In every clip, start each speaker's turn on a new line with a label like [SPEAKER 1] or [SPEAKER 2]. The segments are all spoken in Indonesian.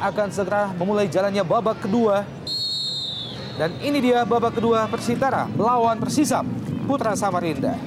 [SPEAKER 1] akan segera memulai jalannya babak kedua. Dan ini dia babak kedua Persitara melawan Persisam Putra Samarinda.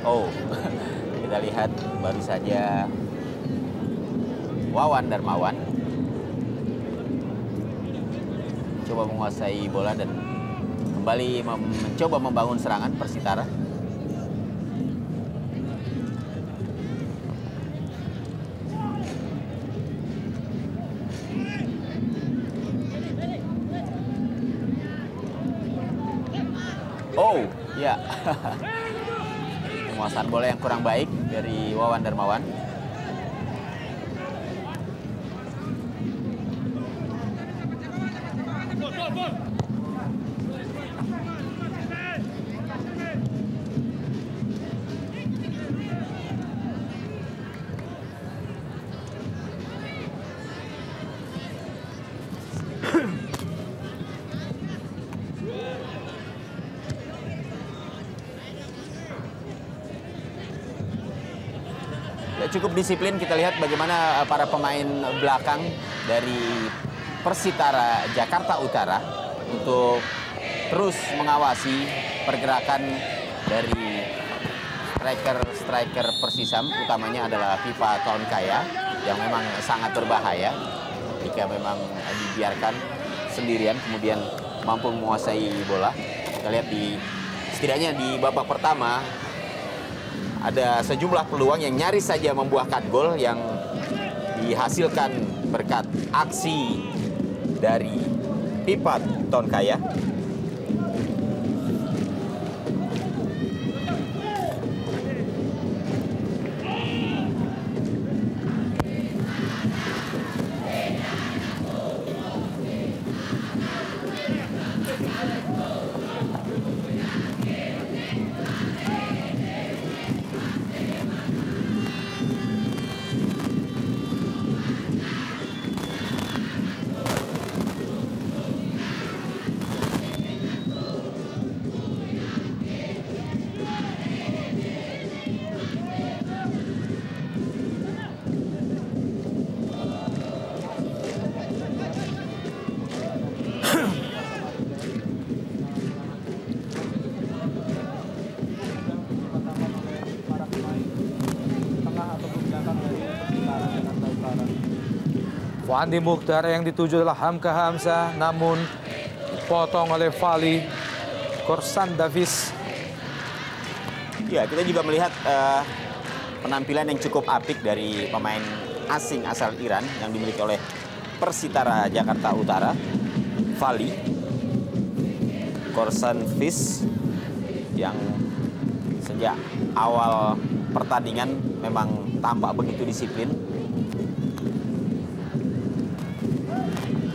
[SPEAKER 2] Oh, kita lihat baru saja Wawan Darmawan coba menguasai bola dan kembali mencoba membangun serangan Persitara. Oh, ya. Penguasaan bola yang kurang baik dari Wawan Darmawan. Cukup disiplin, kita lihat bagaimana para pemain belakang dari Persitara Jakarta Utara untuk terus mengawasi pergerakan dari striker Persisam, utamanya adalah Pipa Tonkaya yang memang sangat berbahaya jika memang dibiarkan sendirian kemudian mampu menguasai bola. Kita lihat setidaknya di babak pertama ada sejumlah peluang yang nyaris saja membuahkan gol yang dihasilkan berkat aksi dari Pipa Tonkaya.
[SPEAKER 1] Wandi Mukhtar yang dituju adalah Hamka Hamzah, namun potong oleh Fali Korsan Davis.
[SPEAKER 2] Ya, kita juga melihat penampilan yang cukup apik dari pemain asing asal Iran yang dimiliki oleh Persitara Jakarta Utara, Fali Korsan Davis, yang sejak awal pertandingan memang tampak begitu disiplin.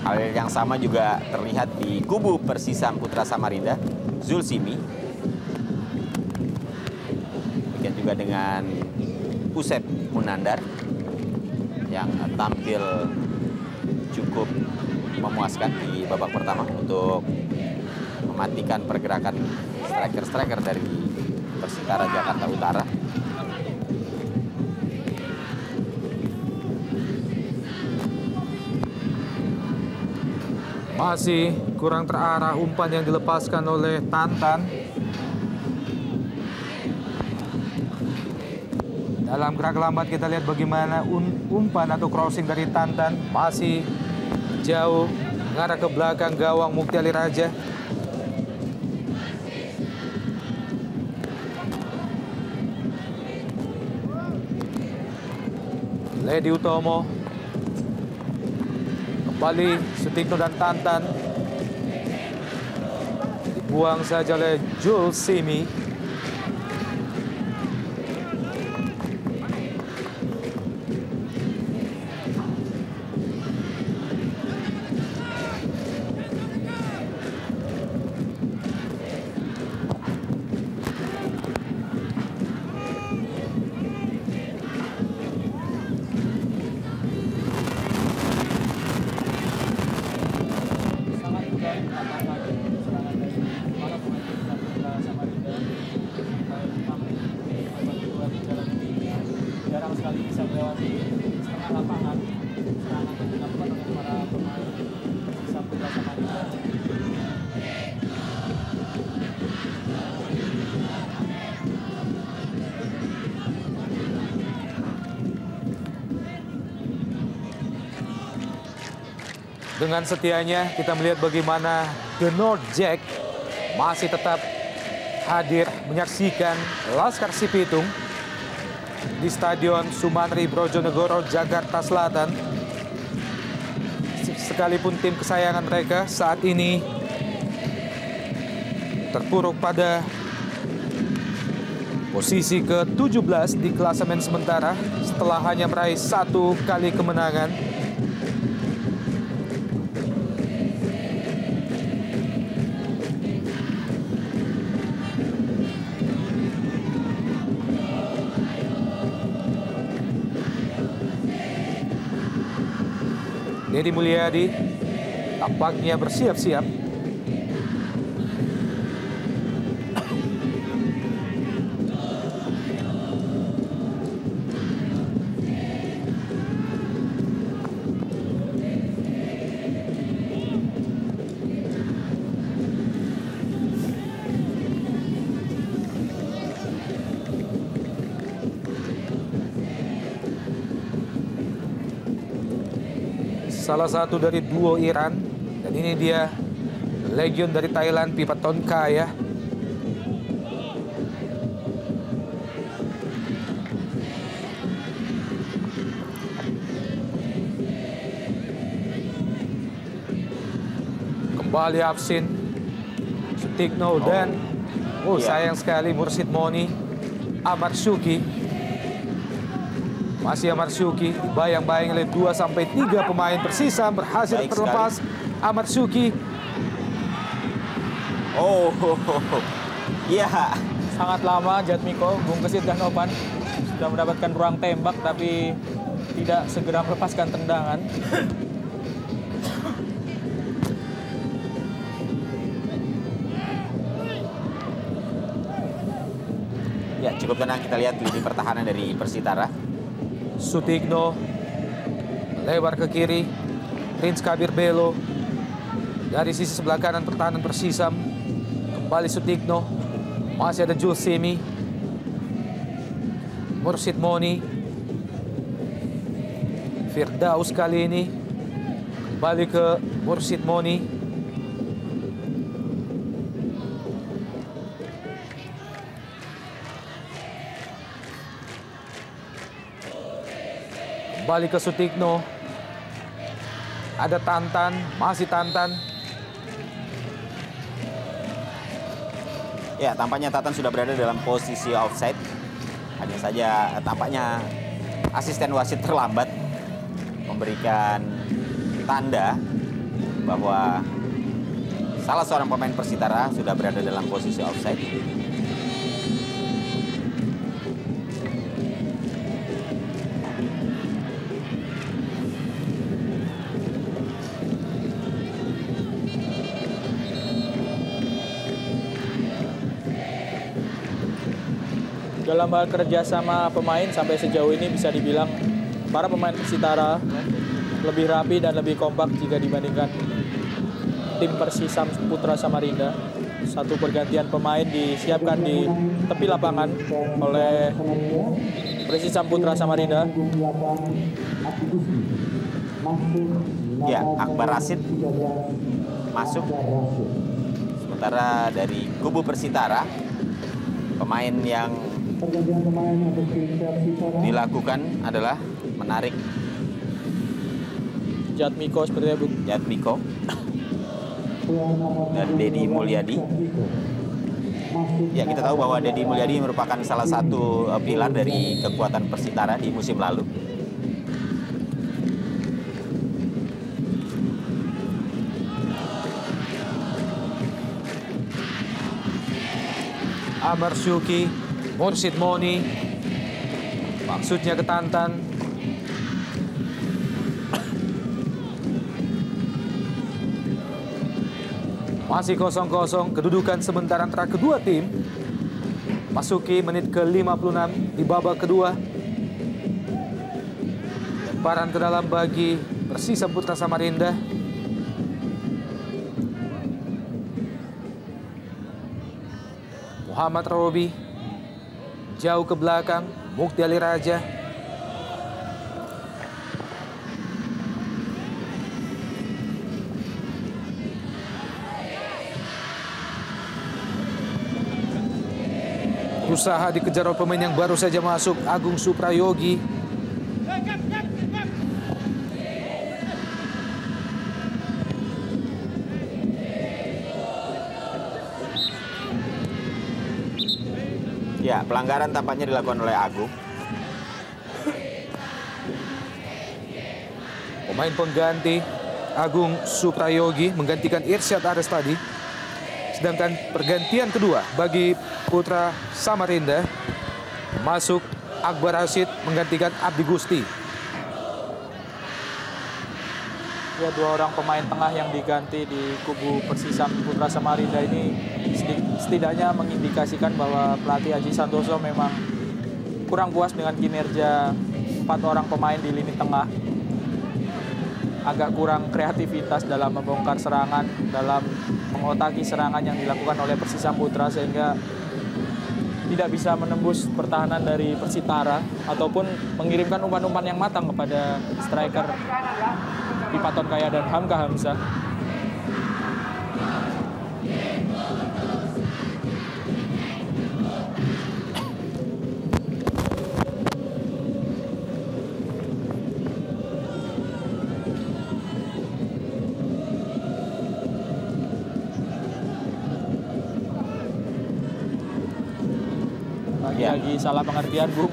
[SPEAKER 2] Hal yang sama juga terlihat di kubu Persisam Putra Samarinda, Zulsimi. Demikian juga dengan Usep Munandar yang tampil cukup memuaskan di babak pertama untuk mematikan pergerakan striker-striker dari Persitara Jakarta Utara.
[SPEAKER 1] Masih kurang terarah umpan yang dilepaskan oleh Tantan. Dalam gerak lambat kita lihat bagaimana umpan atau crossing dari Tantan masih jauh mengarah ke belakang gawang Mukti Ali Raja. Ledi Utomo. Kembali Sutikno dan Tantan. Dibuang saja oleh Zulsimi. Dengan setianya kita melihat bagaimana The North Jack masih tetap hadir menyaksikan Laskar Cibitung di Stadion Sumantri Brojonegoro, Jakarta Selatan. Sekalipun tim kesayangan mereka saat ini terpuruk pada posisi ke-17 di klasemen sementara setelah hanya meraih 1 kali kemenangan. Deddy Mulyadi tampaknya bersiap-siap. Salah satu dari duo Iran, dan ini dia legion dari Thailand, Pipa Tonkaya. Kembali Afsin, Sutikno, dan sayang sekali Mursid Moni, Amar Syuki. Masih Amar Syuki, bayang-bayang oleh 2-3 pemain Persisam berhasil terlepas. Amar Syuki.
[SPEAKER 3] Iya. Sangat lama Jatmiko, Bung Kesit dan Novan sudah mendapatkan ruang tembak tapi tidak segera melepaskan tendangan.
[SPEAKER 2] Ya, cukup tenang kita lihat lini pertahanan dari Persitara.
[SPEAKER 1] Sutikno lebar ke kiri, Prince Kabir Belo dari sisi sebelah kanan pertahanan Persisam. Kembali Sutikno, masih ada Jules Semi, Mursid Moni, Firdaus kali ini kembali ke Mursid Moni. Kembali ke Sutikno. Ada Tantan, masih Tantan.
[SPEAKER 2] Ya, tampaknya Tantan sudah berada dalam posisi offside. Hanya saja tampaknya asisten wasit terlambat memberikan tanda bahwa salah seorang pemain Persitara sudah berada dalam posisi offside.
[SPEAKER 3] Dalam hal kerjasama pemain sampai sejauh ini bisa dibilang para pemain Persitara lebih rapi dan lebih kompak jika dibandingkan tim Persisam Putra Samarinda. Satu pergantian pemain disiapkan di tepi lapangan oleh Persisam Putra Samarinda.
[SPEAKER 2] Ya, Akbar Rashid masuk. Sementara dari kubu Persitara, pemain yang dilakukan adalah menarik
[SPEAKER 3] Jatmiko sepertinya, Bu.
[SPEAKER 2] Jatmiko dan Deddy Mulyadi. Ya, kita tahu bahwa Deddy Mulyadi merupakan salah satu pilar dari kekuatan Persitara di musim lalu.
[SPEAKER 1] Amar Syuki, Mursid Moni, maksudnya ke Tantan. Masih 0-0, kedudukan sementara antara kedua tim. Masuki menit ke-56 di babak kedua. Lemparan ke dalam bagi Persisam Putra Samarinda. Muhammad Robi jauh ke belakang, Mukti Ali Raja. Berusaha dikejar oleh pemain yang baru saja masuk, Agung Suprayogi.
[SPEAKER 2] Ya, pelanggaran tampaknya dilakukan oleh Agung.
[SPEAKER 1] Pemain pengganti Agung Suprayogi menggantikan Irsyad Ares tadi. Sedangkan pergantian kedua bagi Putra Samarinda, masuk Akbar Rashid menggantikan Abdi Gusti.
[SPEAKER 3] Ya, dua orang pemain tengah yang diganti di kubu Persisam Putra Samarinda ini setidaknya mengindikasikan bahwa pelatih Aji Santoso memang kurang puas dengan kinerja 4 orang pemain di lini tengah. Agak kurang kreativitas dalam membongkar serangan, dalam mengotaki serangan yang dilakukan oleh Persisam Putra, sehingga tidak bisa menembus pertahanan dari Persitara ataupun mengirimkan umpan-umpan yang matang kepada striker Pipa Tonkaya dan Hamka Hamzah. Lagi salah pengertian, Bung.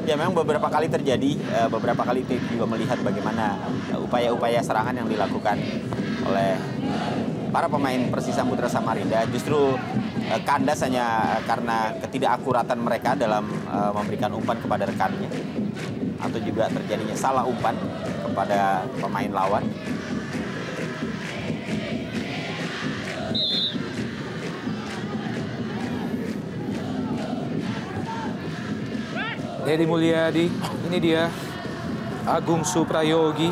[SPEAKER 2] Ya, memang beberapa kali terjadi, beberapa kali juga melihat bagaimana upaya-upaya serangan yang dilakukan oleh para pemain Persisam Putra Samarinda justru kandas hanya karena ketidakakuratan mereka dalam memberikan umpan kepada rekannya, atau juga terjadinya salah umpan kepada pemain lawan.
[SPEAKER 1] Dedi Mulyadi, ini dia Agung Suprayogi.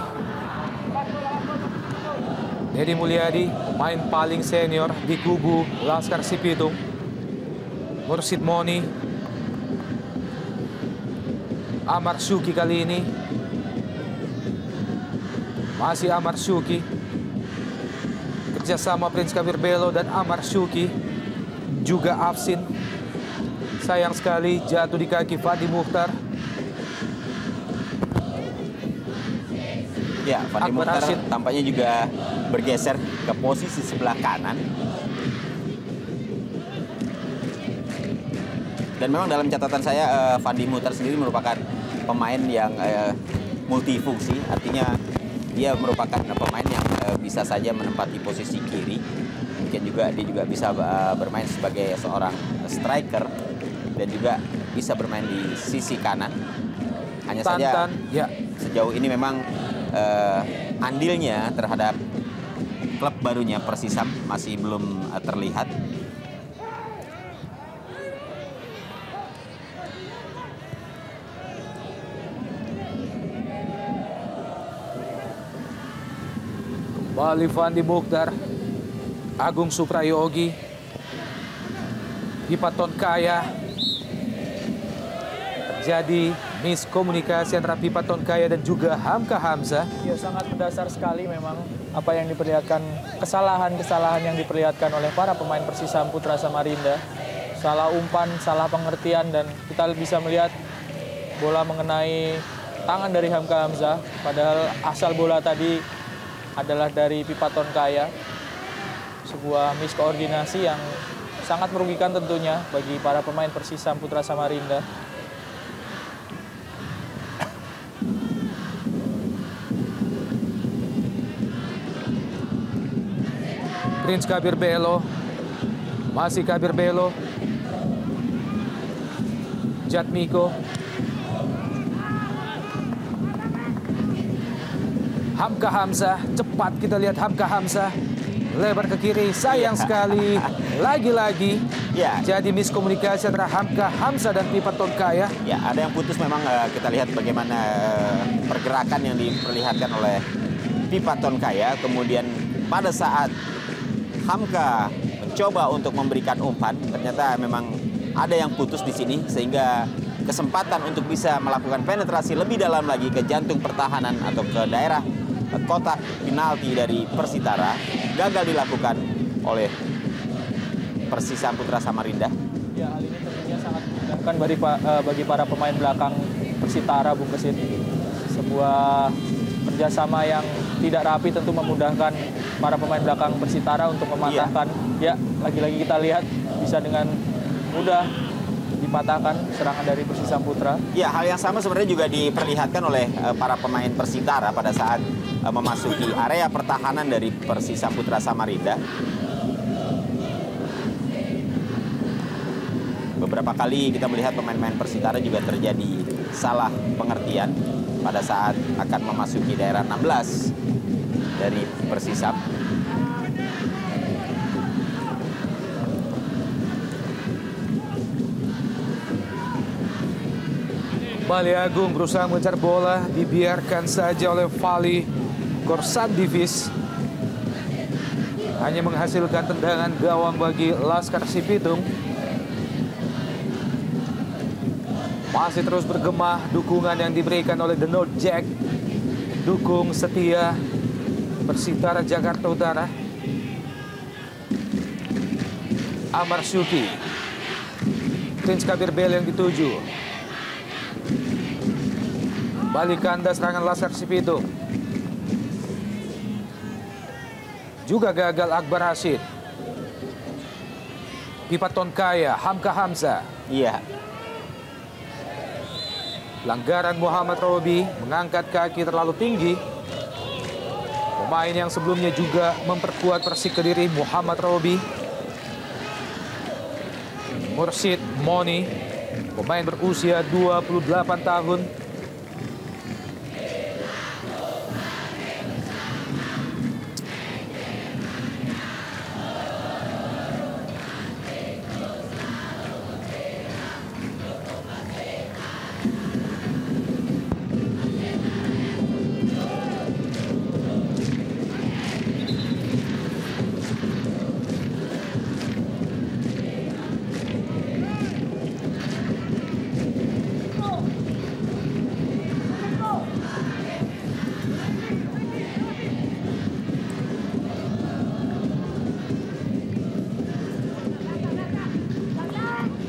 [SPEAKER 1] Dedi Mulyadi, main paling senior di kubu Laskar Sipitung. Mursid Moni, Amar Syuki kali ini. Masih Amar Syuki. Kerjasama Prince Kabir Belo dan Amar Syuki. Juga Afsin. Sayang sekali jatuh di kaki Fandi Mukhtar.
[SPEAKER 2] Ya, Fandi Mukhtar tampaknya juga bergeser ke posisi sebelah kanan. Dan memang dalam catatan saya, Fandi Mukhtar sendiri merupakan pemain yang multifungsi. Artinya dia merupakan pemain yang bisa saja menempati posisi kiri. Mungkin juga dia juga bisa bermain sebagai seorang striker. Dan juga bisa bermain di sisi kanan. Hanya saja
[SPEAKER 1] ya,
[SPEAKER 2] sejauh ini memang andilnya terhadap klub barunya Persisam masih belum terlihat.
[SPEAKER 1] Kembali Fandi Mukhtar, Agung Suprayogi, Pipa Tonkaya. Jadi miskomunikasi antara Pipa Tonkaya dan juga Hamka Hamzah.
[SPEAKER 3] Ya, sangat mendasar sekali memang apa yang diperlihatkan, kesalahan-kesalahan yang diperlihatkan oleh para pemain Persisam Putra Samarinda. Salah umpan, salah pengertian, dan kita bisa melihat bola mengenai tangan dari Hamka Hamzah. Padahal asal bola tadi adalah dari Pipa Tonkaya. Sebuah miskoordinasi yang sangat merugikan tentunya bagi para pemain Persisam Putra Samarinda.
[SPEAKER 1] Prince Kabir Belo, masih Kabir Belo, Jatmiko, Hamka Hamzah, cepat kita lihat Hamka Hamzah, lebar ke kiri, sayang sekali, lagi-lagi
[SPEAKER 2] Ya,
[SPEAKER 1] jadi miskomunikasi antara Hamka Hamzah dan Pipa Tonkaya.
[SPEAKER 2] ya, ada yang putus memang. Kita lihat bagaimana pergerakan yang diperlihatkan oleh Pipa Tonkaya. Kemudian pada saat Hamka mencoba untuk memberikan umpan, ternyata memang ada yang putus di sini, sehingga kesempatan untuk bisa melakukan penetrasi lebih dalam lagi ke jantung pertahanan atau ke daerah kotak penalti dari Persitara gagal dilakukan oleh Persisam Putra Samarinda.
[SPEAKER 3] Ya, hal ini tentunya sangat Kan bagi para pemain belakang Persitara, Bung Kesit, sebuah kerjasama yang tidak rapi tentu memudahkan para pemain belakang Persitara untuk mematahkan. Ya, lagi-lagi kita lihat bisa dengan mudah dipatahkan serangan dari Persisamputra.
[SPEAKER 2] Ya, hal yang sama sebenarnya juga diperlihatkan oleh para pemain Persitara pada saat memasuki area pertahanan dari Persisamputra Samarinda. Beberapa kali kita melihat pemain-pemain Persitara juga terjadi salah pengertian pada saat akan memasuki daerah 16 dari Persisam.
[SPEAKER 1] Bali Agung berusaha mengejar bola, dibiarkan saja oleh Vali Korsandivis. Hanya menghasilkan tendangan gawang bagi Laskar Sipitung. Masih terus bergema dukungan yang diberikan oleh The North Jack. Dukung setia Persitara Jakarta Utara. Amar Syuki. Prince Kabir Bel yang dituju. Balik kanda serangan Laskar Sipitung. Juga gagal Akbar Rashid. Pipa Tonkaya, Hamka Hamza.
[SPEAKER 2] Iya.
[SPEAKER 1] Pelanggaran Muhammad Robi, mengangkat kaki terlalu tinggi. Pemain yang sebelumnya juga memperkuat Persik Kediri, Muhammad Robi. Mursid Moni, pemain berusia 28 tahun.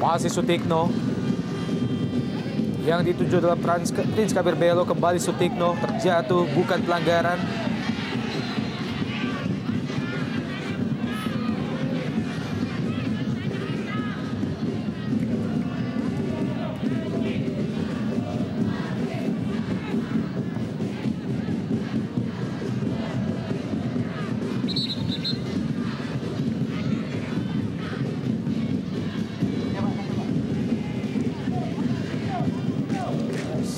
[SPEAKER 1] Masih Sutikno yang dituju dalam Prince Kabir Belo. Kembali Sutikno, terjatuh, bukan pelanggaran.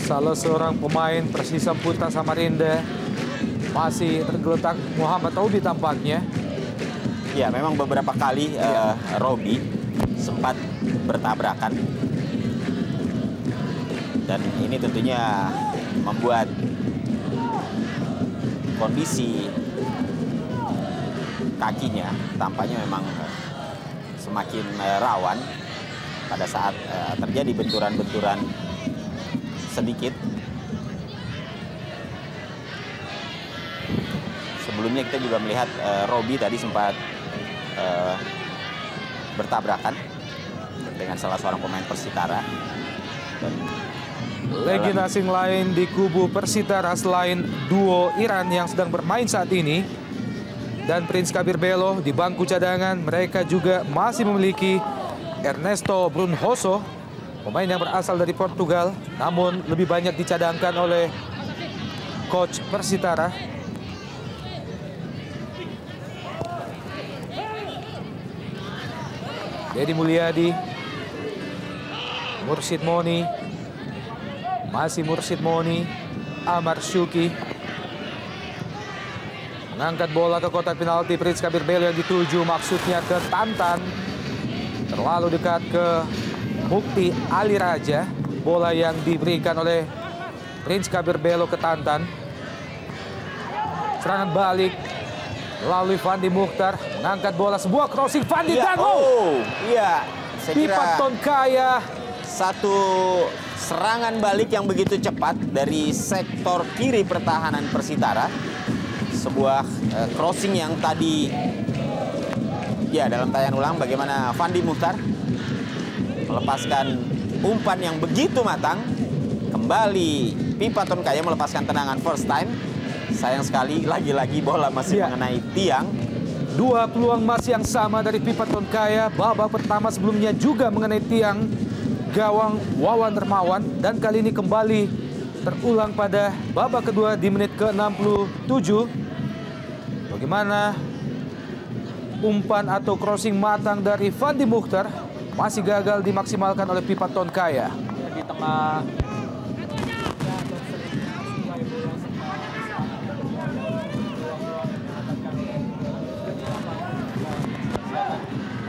[SPEAKER 1] Salah seorang pemain Persisamputra Samarinda masih tergeletak, Muhammad Robi tampaknya.
[SPEAKER 2] Ya, memang beberapa kali Robi sempat bertabrakan. Dan ini tentunya membuat kondisi kakinya tampaknya memang semakin rawan pada saat terjadi benturan-benturan sedikit. Sebelumnya kita juga melihat Robi tadi sempat bertabrakan dengan salah seorang pemain Persitara.
[SPEAKER 1] Legenda asing lain di kubu Persitara selain duo Iran yang sedang bermain saat ini dan Prince Kabir Belo di bangku cadangan, mereka juga masih memiliki Ernesto Brunhoso, pemain yang berasal dari Portugal, namun lebih banyak dicadangkan oleh coach Persitara. Dedi Mulyadi, Mursid Moni, masih Mursid Moni, Amar Syuki. Mengangkat bola ke kotak penalti, Prince Kabir Belo yang dituju, maksudnya ke Tantan. Terlalu dekat ke Mukti Ali Raja. Bola yang diberikan oleh Prince Kabir Belo ke Tantan. Serangan balik melalui Fandi Mukhtar. Mengangkat bola, sebuah crossing, Fandi
[SPEAKER 2] Ya,
[SPEAKER 1] Dango.
[SPEAKER 2] iya, saya kira
[SPEAKER 1] Pipa Tonkaya.
[SPEAKER 2] satu serangan balik yang begitu cepat dari sektor kiri pertahanan Persitara. Sebuah crossing yang tadi, ya, dalam tayangan ulang bagaimana Fandi Mukhtar melepaskan umpan yang begitu matang. Kembali Pipa Tonkaya melepaskan tendangan first time. Sayang sekali lagi-lagi bola masih mengenai tiang.
[SPEAKER 1] Dua peluang masih yang sama dari Pipa Tonkaya. Babak pertama sebelumnya juga mengenai tiang gawang Wawan Dermawan. Dan kali ini kembali terulang pada babak kedua di menit ke-67. Bagaimana umpan atau crossing matang dari Fandi Mukhtar masih gagal dimaksimalkan oleh Pipa Tonkaya.
[SPEAKER 3] Di tengah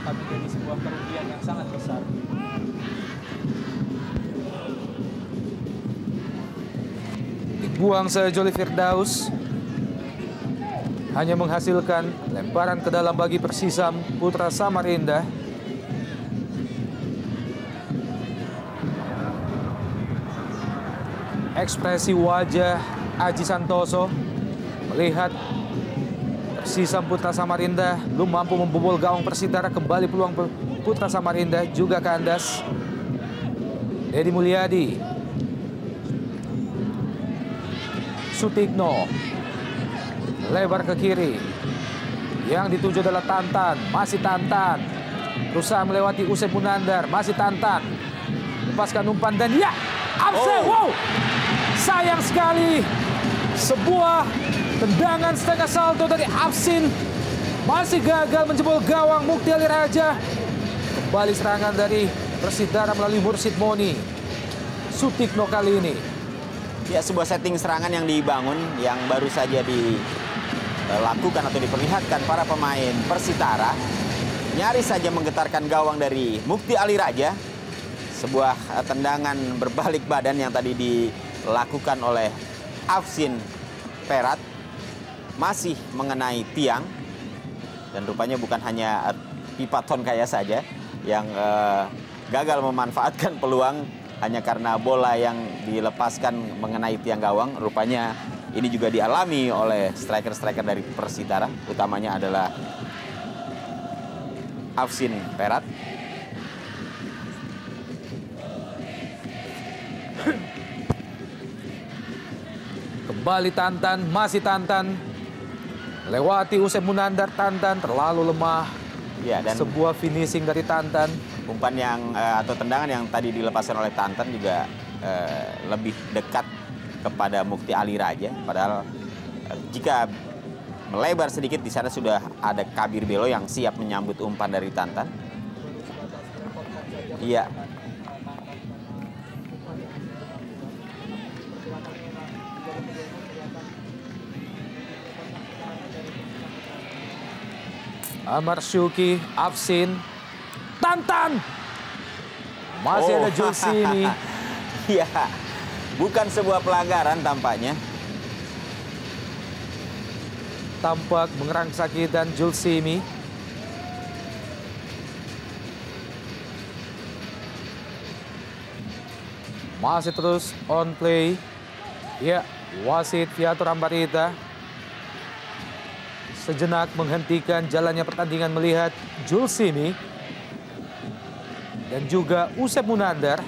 [SPEAKER 3] akan menjadi sebuah kerugian yang sangat besar.
[SPEAKER 1] Dibuang sejoli Firdaus. Hanya menghasilkan lemparan ke dalam bagi Persisam Putra Samarinda. Ekspresi wajah Aji Santoso melihat Persisam Putra Samarinda belum mampu membobol gawang Persitara. Kembali peluang Putra Samarinda juga kandas. Dedi Mulyadi, Sutikno, lebar ke kiri. Yang dituju adalah Tantan, masih Tantan. Berusaha melewati Usep Munandar, masih Tantan. Lepaskan umpan dan ya, Afsen, wow! Sayang sekali, sebuah tendangan setengah salto dari Afsin masih gagal menjebol gawang Mukti Ali Raja. Kembali serangan dari Persitara melalui Mursid Moni. Sutikno kali ini.
[SPEAKER 2] Ya, sebuah setting serangan yang dibangun yang baru saja dilakukan atau diperlihatkan para pemain Persitara. Nyaris saja menggetarkan gawang dari Mukti Ali Raja. Sebuah tendangan berbalik badan yang tadi dilakukan oleh Afsin Perat masih mengenai tiang. Dan rupanya bukan hanya Pipa Tonkaya saja yang gagal memanfaatkan peluang hanya karena bola yang dilepaskan mengenai tiang gawang. Rupanya ini juga dialami oleh striker-striker dari Persitara. Utamanya adalah Afsin Perat.
[SPEAKER 1] Kembali Tantan, masih Tantan. Lewati Usep Munandar, Tantan terlalu lemah.
[SPEAKER 2] Ya, dan
[SPEAKER 1] sebuah finishing dari Tantan.
[SPEAKER 2] Umpan yang atau tendangan yang tadi dilepaskan oleh Tantan juga lebih dekat kepada Mukti Ali Raja. Padahal jika melebar sedikit di sana sudah ada Kabir Belo yang siap menyambut umpan dari Tantan. Iya.
[SPEAKER 1] Amar Syuki, Afsin, Tantan. Masih ada Julsimi.
[SPEAKER 2] Iya, bukan sebuah pelanggaran tampaknya.
[SPEAKER 1] Tampak mengerangsaki dan Julsimi. Masih terus on play. Ya, wasit Viator Ambarita sejenak menghentikan jalannya pertandingan melihat Julsimi dan juga Usep Munandar.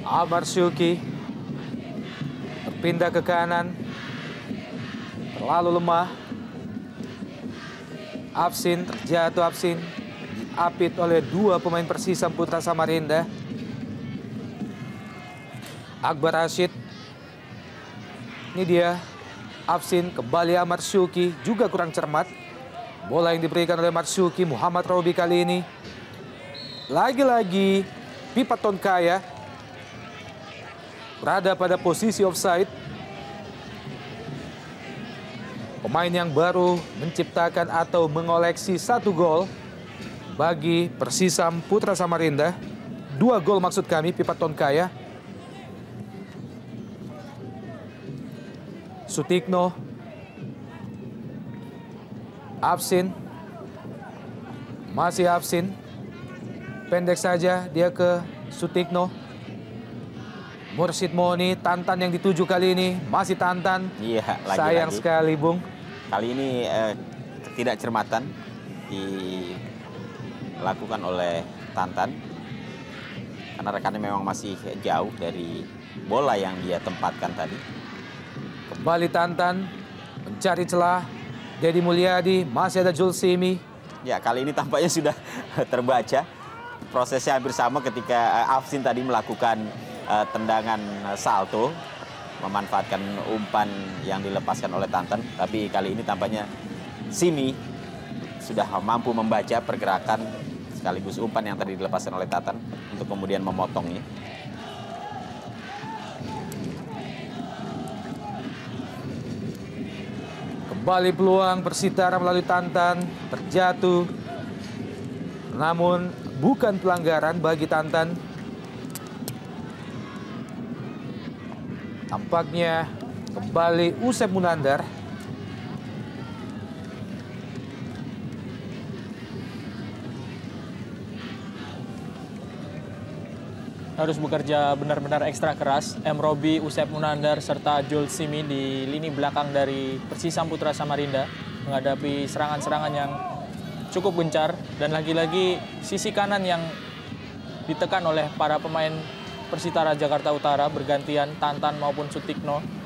[SPEAKER 1] Amar Syuki berpindah ke kanan. Terlalu lemah. Afsin terjatuh. Afsin diapit oleh dua pemain Persisam Putra Samarinda. Akbar Rashid. Ini dia. Afsin kembali Amar Syuki, juga kurang cermat. Bola yang diberikan oleh Marsyuki, Muhammad Robi kali ini. Lagi-lagi Pipa Tonkaya berada pada posisi offside. Pemain yang baru menciptakan atau mengoleksi 1 gol bagi Persisam Putra Samarinda. 2 gol maksud kami, Pipa Tonkaya. Sutikno. Afsin. Masih Afsin. Pendek saja dia ke Sutikno. Mursid Moni, Tantan yang dituju kali ini. Masih Tantan.
[SPEAKER 2] Iya, lagi-lagi.
[SPEAKER 1] Sayang sekali, Bung.
[SPEAKER 2] Kali ini tidak cermatan dilakukan oleh Tantan. Karena rekannya memang masih jauh dari bola yang dia tempatkan tadi.
[SPEAKER 1] Kembali Tantan mencari celah. Dedi Mulyadi, masih ada Julsimi.
[SPEAKER 2] Ya, kali ini tampaknya sudah terbaca. Prosesnya hampir sama ketika Afsin tadi melakukan tendangan salto, memanfaatkan umpan yang dilepaskan oleh Tantan. Tapi kali ini tampaknya Simi sudah mampu membaca pergerakan sekaligus umpan yang tadi dilepaskan oleh Tantan untuk kemudian memotongnya.
[SPEAKER 1] Kembali peluang Persitara melalui Tantan, terjatuh. Namun bukan pelanggaran bagi Tantan. Tampaknya kembali Usep Munandar.
[SPEAKER 3] Harus bekerja benar-benar ekstra keras. M. Robi, Usep Munandar, serta Jul Simi di lini belakang dari Persisam Putra Samarinda menghadapi serangan-serangan yang cukup gencar. Dan lagi-lagi sisi kanan yang ditekan oleh para pemain Persitara Jakarta Utara bergantian Tantan maupun Sutikno.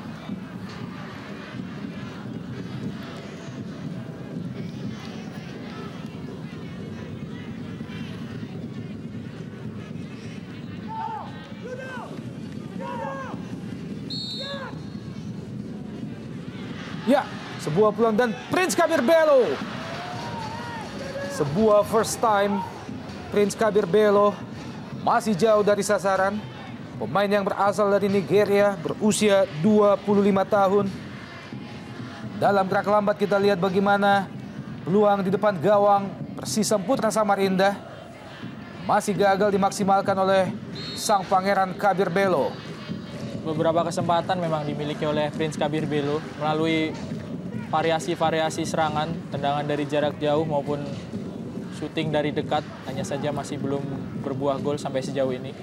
[SPEAKER 1] Ya, sebuah peluang dan Prince Kabir Belo. Sebuah first time Prince Kabir Belo masih jauh dari sasaran. Pemain yang berasal dari Nigeria, berusia 25 tahun. Dalam gerak lambat kita lihat bagaimana peluang di depan gawang Persisam Putra Samarinda masih gagal dimaksimalkan oleh sang pangeran Kabir Belo.
[SPEAKER 3] Beberapa kesempatan memang dimiliki oleh Prince Kabir Belo melalui variasi-variasi serangan, tendangan dari jarak jauh maupun syuting dari dekat, hanya saja masih belum berbuah gol sampai sejauh ini.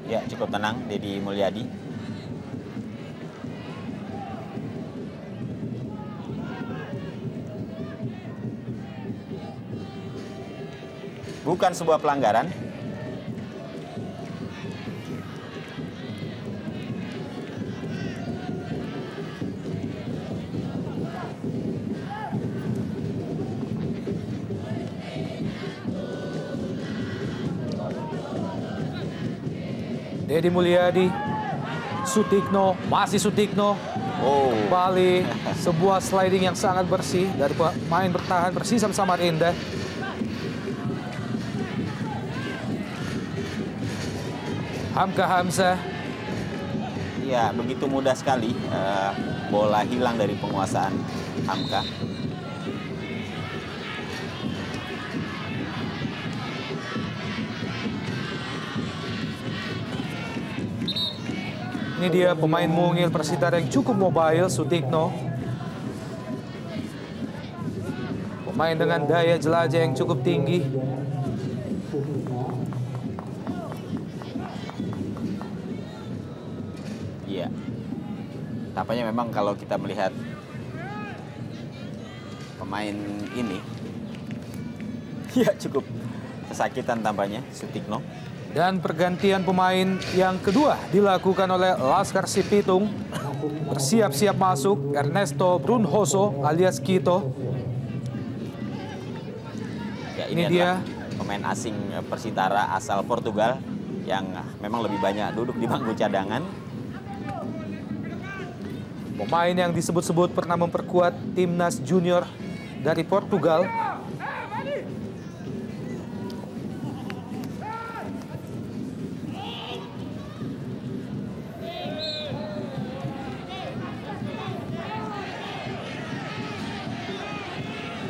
[SPEAKER 2] Ya, cukup tenang Dedi Mulyadi. Bukan sebuah pelanggaran.
[SPEAKER 1] Dedi Mulyadi, Sutikno, masih Sutikno. Kembali sebuah sliding yang sangat bersih dari pemain bertahan Persisam Samarinda. Hamka Hamzah.
[SPEAKER 2] Ya, begitu mudah sekali bola hilang dari penguasaan Hamka.
[SPEAKER 1] Ini dia pemain mungil Persitara yang cukup mobile, Sutikno. Pemain dengan daya jelajah yang cukup tinggi.
[SPEAKER 2] Iya. Tampaknya memang kalau kita melihat pemain ini, ya cukup kesakitan tampaknya Sutikno.
[SPEAKER 1] Dan pergantian pemain yang kedua dilakukan oleh Laskar Sipitung. Bersiap-siap masuk Ernesto Brunhoso alias Kito.
[SPEAKER 2] Ya,
[SPEAKER 1] Ini dia
[SPEAKER 2] pemain asing Persitara asal Portugal yang memang lebih banyak duduk di bangku cadangan.
[SPEAKER 1] pemain yang disebut-sebut pernah memperkuat timnas junior dari Portugal.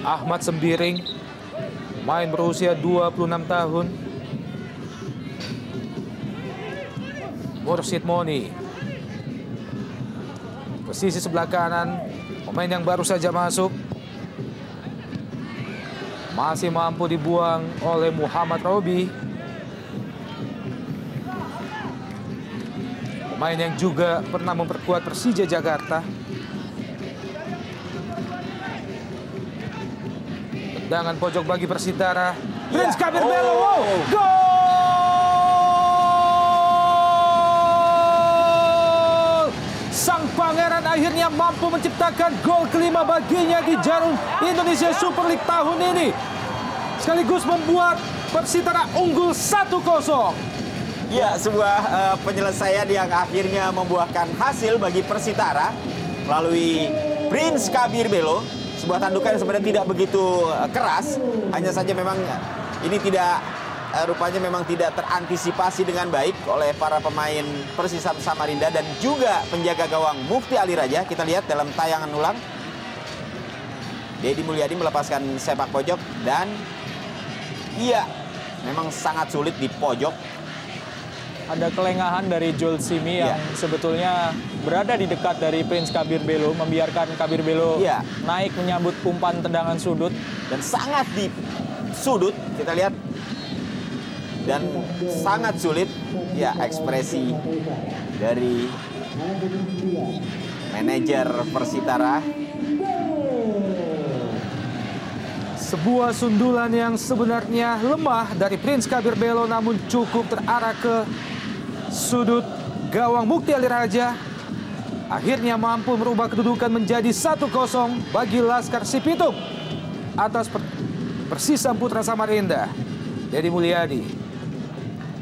[SPEAKER 1] Ahmad Sembiring, main berusia 26 tahun. Mursid Moni, posisi sebelah kanan, pemain yang baru saja masuk. Masih mampu dibuang oleh Muhammad Robi. Pemain yang juga pernah memperkuat Persija Jakarta. Tendangan pojok bagi Persitara. Prince Kabir Belo. Wow. Gol! Sang pangeran akhirnya mampu menciptakan gol kelima baginya di jarum Indonesia Super League tahun ini. Sekaligus membuat Persitara unggul 1-0.
[SPEAKER 2] Ya, sebuah penyelesaian yang akhirnya membuahkan hasil bagi Persitara melalui Prince Kabir Belo. Sebuah tandukan yang sebenarnya tidak begitu keras, hanya saja memang ini tidak rupanya memang tidak terantisipasi dengan baik oleh para pemain Persisam Samarinda dan juga penjaga gawang Mufti Ali Raja. Kita lihat dalam tayangan ulang. Deddy Mulyadi melepaskan sepak pojok dan iya, memang sangat sulit di pojok.
[SPEAKER 3] Ada kelengahan dari Joel Simi yang sebetulnya berada di dekat dari Prince Kabir Belo, membiarkan Kabir Belo naik menyambut umpan tendangan sudut.
[SPEAKER 2] Dan sangat di sudut, kita lihat. Dan sangat sulit, ya, ekspresi dari manajer Persitara.
[SPEAKER 1] Sebuah sundulan yang sebenarnya lemah dari Prince Kabir Belo namun cukup terarah ke sudut gawang Mukti Ali Raja. Akhirnya mampu merubah kedudukan menjadi 1-0 bagi Laskar Sipitung atas Persisam Putra Samarinda. Deddy Mulyadi,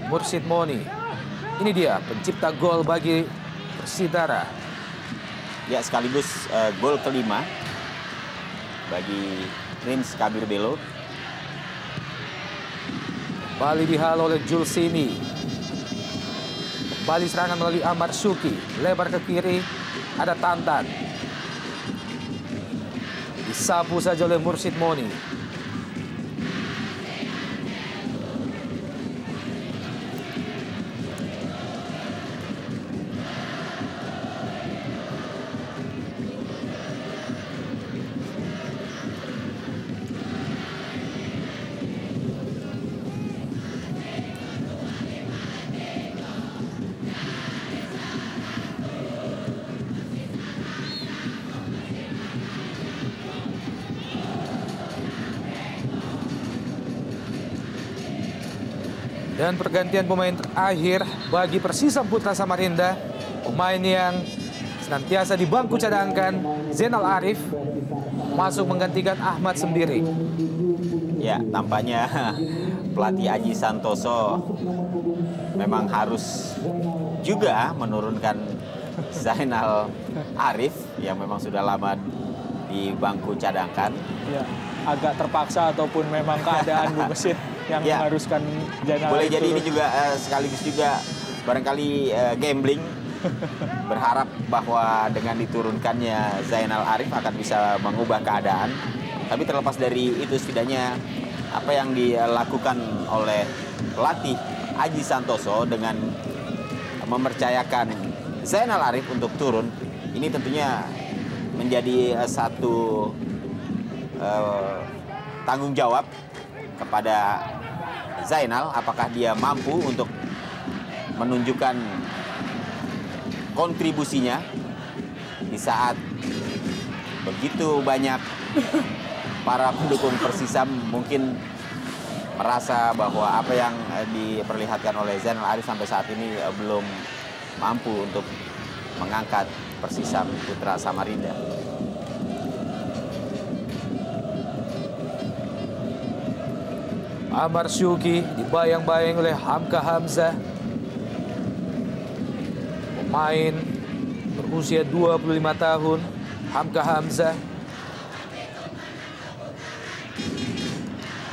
[SPEAKER 1] Mursid Moni. Ini dia pencipta gol bagi Persitara.
[SPEAKER 2] Ya, sekaligus gol kelima bagi Prince Kabir Belo.
[SPEAKER 1] Kembali dihalau oleh Jules Simi. Kembali serangan melalui Amar Suki. Lebar ke kiri. Ada Tantan. Disapu saja oleh Mursid Moni. Dan pergantian pemain terakhir bagi Persisam Putra Samarinda. Pemain yang senantiasa di bangku cadangkan, Zainal Arif, masuk menggantikan Ahmad Sembiring.
[SPEAKER 2] Ya, tampaknya pelatih Aji Santoso memang harus juga menurunkan Zainal Arif yang memang sudah lama di bangku cadangkan.
[SPEAKER 3] Ya, agak terpaksa ataupun memang keadaan Bu Mesin yang mengharuskan Zainal
[SPEAKER 2] Boleh
[SPEAKER 3] Arif
[SPEAKER 2] jadi
[SPEAKER 3] turun.
[SPEAKER 2] ini juga sekaligus juga barangkali gambling. Berharap bahwa dengan diturunkannya Zainal Arif akan bisa mengubah keadaan. Tapi terlepas dari itu, setidaknya apa yang dilakukan oleh pelatih Aji Santoso dengan mempercayakan Zainal Arif untuk turun, ini tentunya menjadi satu tanggung jawab kepada Zainal, apakah dia mampu untuk menunjukkan kontribusinya di saat begitu banyak para pendukung Persisam mungkin merasa bahwa apa yang diperlihatkan oleh Zainal Arif sampai saat ini belum mampu untuk mengangkat Persisam Putra Samarinda.
[SPEAKER 1] Amar Syuki dibayang-bayang oleh Hamka Hamzah. Pemain berusia 25 tahun, Hamka Hamzah.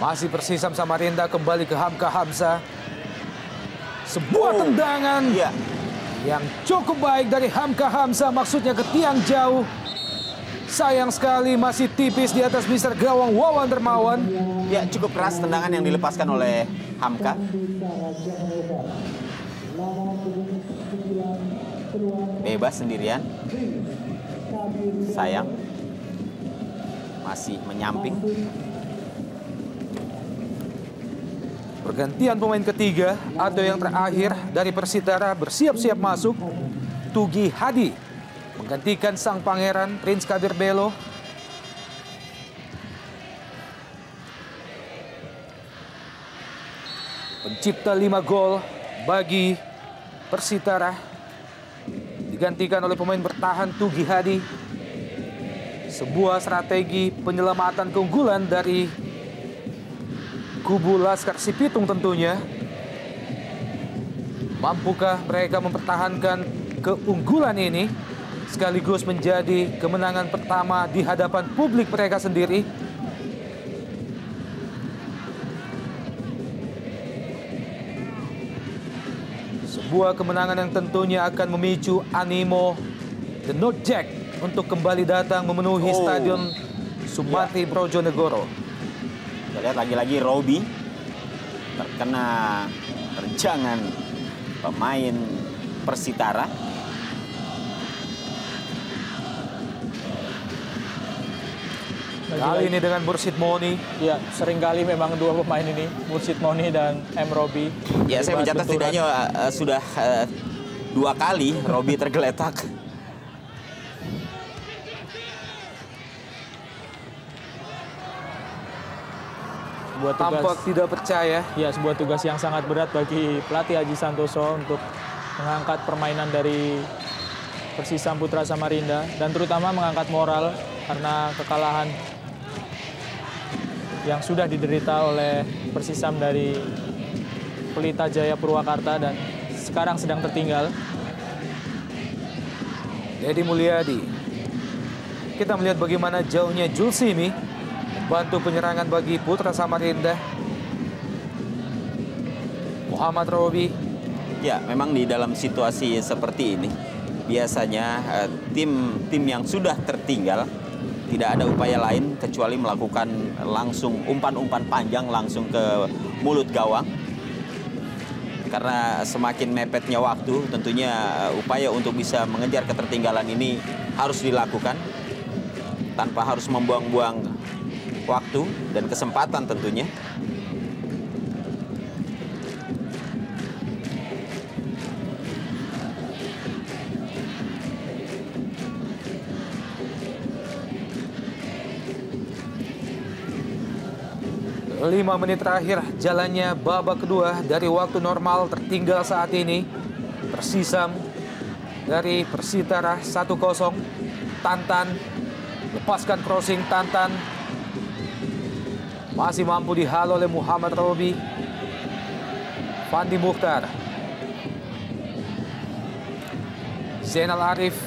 [SPEAKER 1] Masih Persisam Samarinda, kembali ke Hamka Hamzah. Sebuah tendangan yang cukup baik dari Hamka Hamzah, maksudnya ke tiang jauh. Sayang sekali masih tipis di atas mister gawang Wawan Dermawan.
[SPEAKER 2] Ya, cukup keras tendangan yang dilepaskan oleh Hamka. Bebas sendirian. Sayang. Masih menyamping.
[SPEAKER 1] Pergantian pemain ketiga atau yang terakhir dari Persitara bersiap-siap masuk. Tugi Hadi menggantikan sang pangeran Prince Kabir Belo. Pencipta 5 gol bagi Persitara digantikan oleh pemain bertahan Tugi Hadi. Sebuah strategi penyelamatan keunggulan dari kubu Laskar Sipitung tentunya. Mampukah mereka mempertahankan keunggulan ini sekaligus menjadi kemenangan pertama di hadapan publik mereka sendiri? Sebuah kemenangan yang tentunya akan memicu animo The North Jack untuk kembali datang memenuhi Stadion Sumantri Brojonegoro.
[SPEAKER 2] Kita lihat lagi-lagi Robi terkena terjangan pemain Persitara.
[SPEAKER 1] Kali ini dengan Mursid Moni.
[SPEAKER 3] Ya, seringkali memang dua pemain ini, Mursid Moni dan M. Robi.
[SPEAKER 2] Ya, saya mencatat setidaknya sudah 2 kali Robi tergeletak.
[SPEAKER 3] Sebuah tugas,
[SPEAKER 1] Tampak tidak percaya.
[SPEAKER 3] ya, sebuah tugas yang sangat berat bagi pelatih Haji Santoso untuk mengangkat permainan dari Persisam Putra Samarinda dan terutama mengangkat moral karena kekalahan yang sudah diderita oleh Persisam dari Pelita Jaya Purwakarta dan sekarang sedang tertinggal.
[SPEAKER 1] Deddy Mulyadi. Kita melihat bagaimana jauhnya Julsimi membantu penyerangan bagi Putra Samarinda. Muhammad Robi.
[SPEAKER 2] Ya, memang di dalam situasi seperti ini biasanya tim yang sudah tertinggal tidak ada upaya lain kecuali melakukan langsung umpan-umpan panjang langsung ke mulut gawang. Karena semakin mepetnya waktu, tentunya upaya untuk bisa mengejar ketertinggalan ini harus dilakukan tanpa harus membuang-buang waktu dan kesempatan tentunya.
[SPEAKER 1] Lima menit terakhir jalannya babak kedua dari waktu normal, tertinggal saat ini Persisam dari Persitara 1-0. Tantan lepaskan crossing, Tantan masih mampu dihalau oleh Muhammad Robi. Fandi Mukhtar, Zainal Arif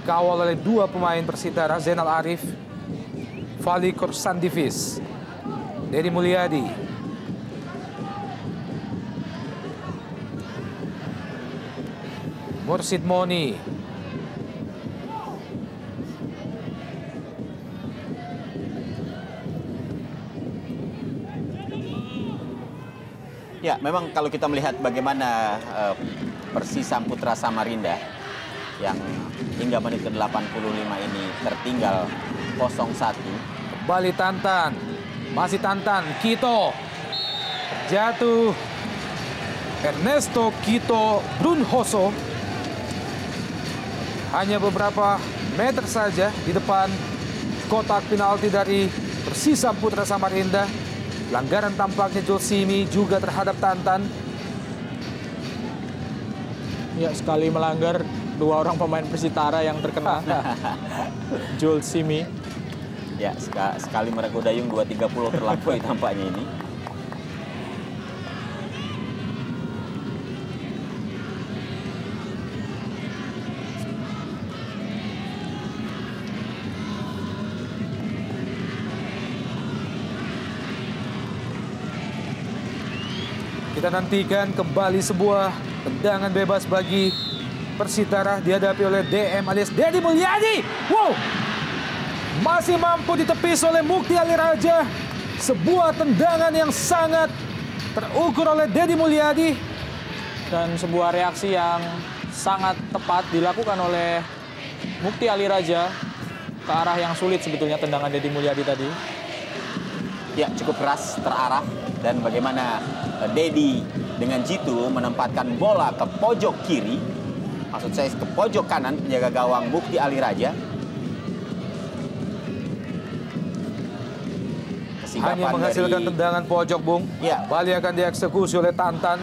[SPEAKER 1] dikawal oleh 2 pemain Persitara, Zainal Arif, Fali Korsandivis, Deddy Mulyadi. Mursid Moni.
[SPEAKER 2] Ya, memang kalau kita melihat bagaimana Persisam Putra Samarinda yang hingga menit ke-85 ini tertinggal 0-1.
[SPEAKER 1] Kembali Tantan, masih Tantan, Kito, jatuh, Ernesto Kito Brunhoso. Hanya beberapa meter saja di depan kotak penalti dari Persisam Putra Samarinda. Pelanggaran tampaknya Jolsimi juga terhadap Tantan.
[SPEAKER 3] Ya, sekali melanggar, 2 orang pemain Persitara yang terkena. Jolsimi.
[SPEAKER 2] Ya, sekali mereka dayung 2.30 terlampaui tampaknya ini.
[SPEAKER 1] Kita nantikan kembali sebuah tendangan bebas bagi Persitara dihadapi oleh DM alias Dedi Mulyadi. Wow! Masih mampu ditepis oleh Mukti Aliraja. Sebuah tendangan yang sangat terukur oleh Dedi Mulyadi.
[SPEAKER 3] Dan sebuah reaksi yang sangat tepat dilakukan oleh Mukti Aliraja ke arah yang sulit sebetulnya tendangan Dedi Mulyadi tadi.
[SPEAKER 2] Ya, cukup keras, terarah. Dan bagaimana Dedi dengan jitu menempatkan bola ke pojok kiri. Maksud saya ke pojok kanan penjaga gawang Mukti Aliraja.
[SPEAKER 1] Hanya menghasilkan tendangan pojok, Bung.
[SPEAKER 2] Ya.
[SPEAKER 1] Bali akan dieksekusi oleh Tantan.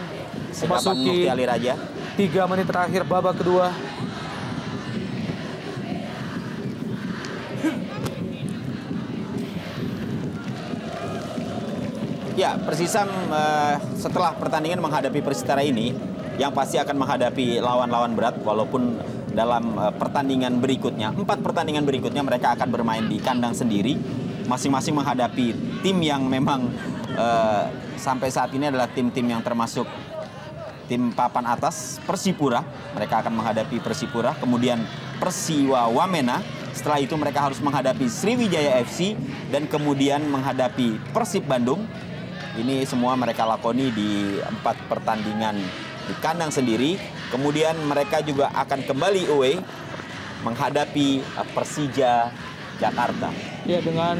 [SPEAKER 1] Memasuki 3 menit terakhir babak kedua.
[SPEAKER 2] Ya, Persisam setelah pertandingan menghadapi Persitara ini, yang pasti akan menghadapi lawan-lawan berat, walaupun dalam pertandingan berikutnya, 4 pertandingan berikutnya mereka akan bermain di kandang sendiri, masing-masing menghadapi tim yang memang sampai saat ini adalah tim-tim yang termasuk tim papan atas. Persipura, mereka akan menghadapi Persipura, kemudian Persiwa Wamena. Setelah itu mereka harus menghadapi Sriwijaya FC dan kemudian menghadapi Persib Bandung. Ini semua mereka lakoni di 4 pertandingan di kandang sendiri. Kemudian mereka juga akan kembali away menghadapi Persija Jakarta.
[SPEAKER 3] Ya, dengan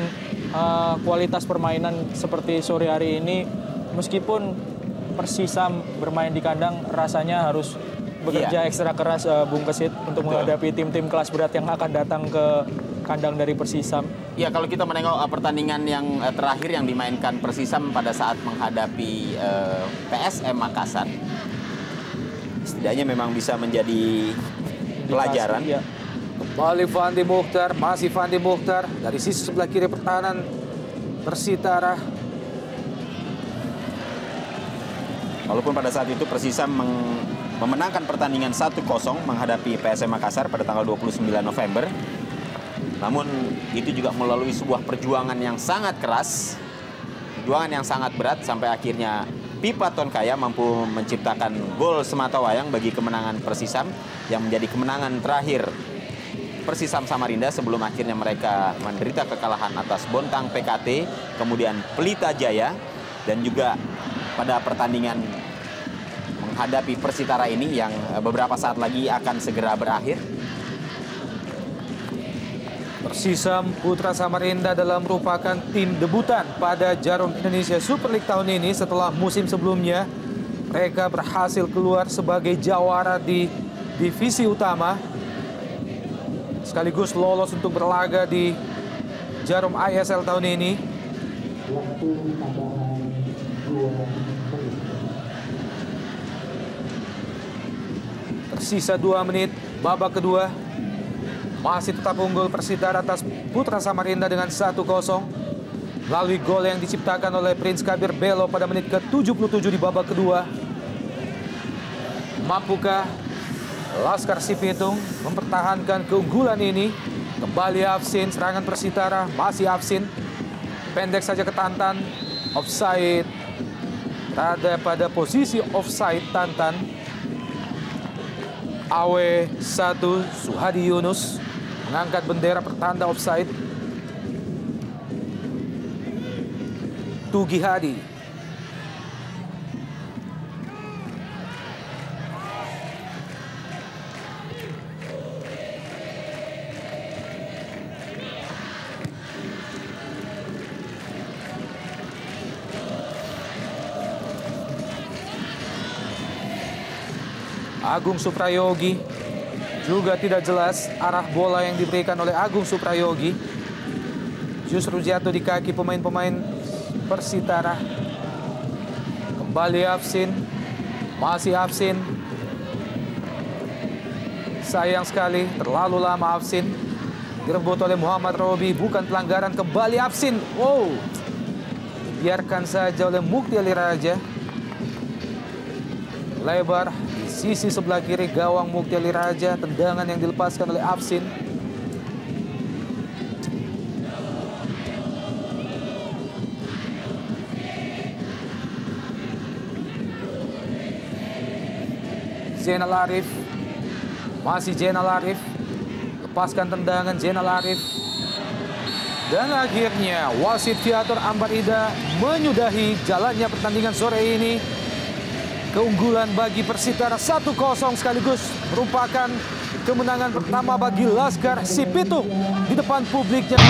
[SPEAKER 3] kualitas permainan seperti sore hari ini, meskipun Persisam bermain di kandang, rasanya harus bekerja ekstra keras, Bung Kesit, untuk menghadapi tim-tim kelas berat yang akan datang ke kandang dari Persisam.
[SPEAKER 2] Ya, kalau kita menengok pertandingan yang terakhir yang dimainkan Persisam pada saat menghadapi PSM Makassar, setidaknya memang bisa menjadi pelajaran.
[SPEAKER 3] Ya.
[SPEAKER 1] Kembali Fandi Mukhtar, masih Fandi Mukhtar dari sisi sebelah kiri pertahanan Persitara.
[SPEAKER 2] Walaupun pada saat itu Persisam memenangkan pertandingan 1-0 menghadapi PSM Makassar pada tanggal 29 November. Namun itu juga melalui sebuah perjuangan yang sangat keras, perjuangan yang sangat berat, sampai akhirnya Pipa Tonkaya mampu menciptakan gol sematawayang bagi kemenangan Persisam yang menjadi kemenangan terakhir Persisam Samarinda sebelum akhirnya mereka menderita kekalahan atas Bontang PKT, kemudian Pelita Jaya, dan juga pada pertandingan menghadapi Persitara ini yang beberapa saat lagi akan segera berakhir.
[SPEAKER 1] Persisam Putra Samarinda adalah merupakan tim debutan pada Jarum Indonesia Super League tahun ini setelah musim sebelumnya mereka berhasil keluar sebagai jawara di divisi utama sekaligus lolos untuk berlaga di Jarum ISL tahun ini. Tersisa 2 menit babak kedua. Masih tetap unggul Persitara atas Putra Samarinda dengan 1-0 melalui gol yang diciptakan oleh Prince Kabir Belo pada menit ke-77 di babak kedua. Mampukah Laskar Sipitung mempertahankan keunggulan ini? Kembali absen serangan Persitara, masih absen. Pendek saja ke Tantan, offside. Berada pada posisi offside Tantan. AW 1 Suhadi Yunus mengangkat bendera pertanda offside. Tugi Hadi. Agung Suprayogi. Juga tidak jelas arah bola yang diberikan oleh Agung Suprayogi. Justru jatuh di kaki pemain-pemain Persitara. Kembali Afsin. Masih Afsin. Sayang sekali, terlalu lama Afsin. Direbut oleh Muhammad Robi, bukan pelanggaran, kembali Afsin. Wow. Biarkan saja oleh Mukti Aliraja. Lebar di sisi sebelah kiri gawang Mukti Aliraja, tendangan yang dilepaskan oleh Afsin. Zainal Arif, masih Zainal Arif, lepaskan tendangan Zainal Arif. Dan akhirnya wasit Viator Ambar Ida menyudahi jalannya pertandingan sore ini. Keunggulan bagi Persitara 1-0 sekaligus merupakan kemenangan pertama bagi Laskar Sipitung di depan publiknya.